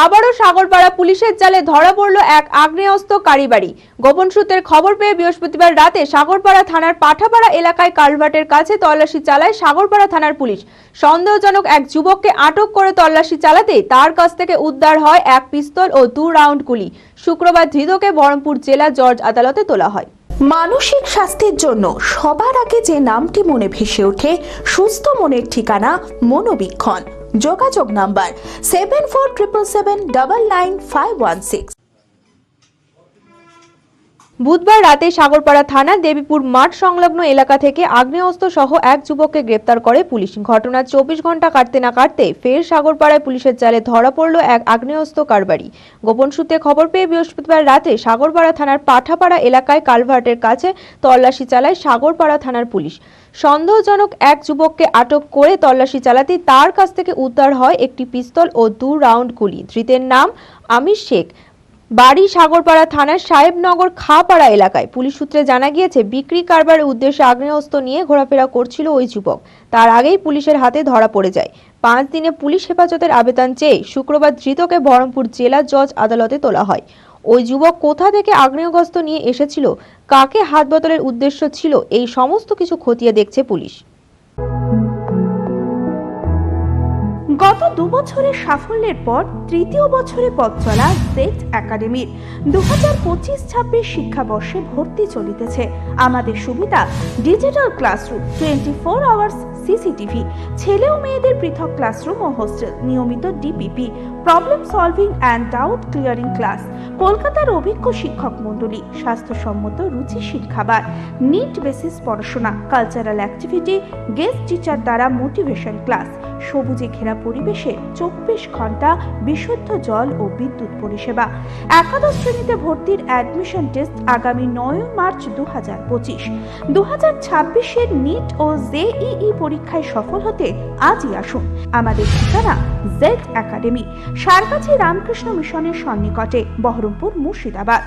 আবারও সাগরপাড়া পুলিশের জালে ধরা পড়ল এক আগ্নেয়াস্ত্রকারী বাড়ি। গোপন সূত্রের খবর পেয়ে বৃহস্পতিবার রাতে সাগরপাড়া থানার পাঠাপাড়া এলাকায় কালভার্টের কাছে তল্লাশি চালায় সাগরপাড়া থানার পুলিশ। সন্দেহজনক এক যুবককে আটক করে তল্লাশি চালাতে তার কাছ থেকে উদ্ধার হয় এক পিস্তল ও 2 রাউন্ড গুলি। শুক্রবার ধৃতকে বহরমপুর জেলা জজ আদালতে তোলা হয়। মানসিক স্বাস্থ্যের জন্য সবার আগে যে নামটি মনে ভেসে ওঠে, সুস্থ মনের ঠিকানা মনোবীক্ষণ। যোগাযোগ নাম্বার 7477799516। বুধবার রাতে সাগরপাড়া থানা দেবীপুর মাঠ সংলগ্ন এলাকা থেকে আগ্নেয়াস্ত্র সহ এক যুবককে গ্রেপ্তার করে পুলিশ। ঘটনার 24 ঘন্টা কাটতে না কাটতে ফের সাগরপাড়ায় পুলিশের জালে ধরা পড়ল এক আগ্নেয়াস্ত্র কারবারি। গোপন সূত্রে খবর পেয়ে বৃহস্পতিবার রাতে সাগরপাড়া থানার পাঠাপাড়া এলাকায় কালভার্টের কাছে তল্লাশি চালায় সাগরপাড়া থানার পুলিশ। সন্দেহজনক এক যুবককে আটক করে তল্লাশি চালাতে তার কাছ থেকে উদ্ধার হয় একটি পিস্তল ও 2 রাউন্ড গুলি। ধৃতের নাম আমির শেখ, বাড়ি সাগরপাড়া থানার সাহেবনগর খাপাড়া এলাকায়। পুলিশ সূত্রে জানা গিয়েছে, বিক্রি কারবারের উদ্দেশ্যে আগ্নেয়াস্ত্র নিয়ে ঘোরাফেরা করছিল ওই যুবক। তার আগেই পুলিশের হাতে ধরা পড়ে যায়। 5 দিনে পুলিশ হেফাজতের আবেদন চেয়ে শুক্রবার ধৃতকে বহরমপুর জেলা জজ আদালতে তোলা হয়। ওই যুবক কোথা থেকে আগ্নেয়াস্ত্র নিয়ে এসেছিল, কাকে হাত বদলের উদ্দেশ্য ছিল, এই সমস্ত কিছু খতিয়ে দেখছে পুলিশ। গত 2 বছরের সাফল্যের পর তৃতীয় বছরে পথ চলা জেড একাডেমির 2025-26 শিক্ষাবর্ষে ভর্তি চলিতেছে। আমাদের সুবিধা ডিজিটাল ক্লাসরুম, 24 আওয়ার্স সিসিটিভি, ছেলে ও মেয়েদের পৃথক ক্লাসরুম ও হোস্টেল, নিয়মিত DPP, problem solving and doubt clearing class, কলকাতার অভিজ্ঞ শিক্ষক মণ্ডলী, স্বাস্থ্যসম্মত রুচিশীল খাবার, নিট বেসিস পড়াশোনা, কালচারাল অ্যাক্টিভিটি, গেস্ট টিচার দ্বারা মোটিভেশন ক্লাস, সবুজে ঘেরা পরিবেশে 24 ঘন্টা বিশুদ্ধ জল ও বিদ্যুৎ পরিষেবা। একাদশ শ্রেণীতে ভর্তির অ্যাডমিশন টেস্ট আগামী 9 মার্চ 2025। 2026-এর নিট ও জেইই পরীক্ষায় সফল হতে আজই আসুন। আমাদের ঠিকানা জেড একাডেমি, সারগাছি রামকৃষ্ণ মিশনের সন্নিকটে, বহরমপুর, মুর্শিদাবাদ।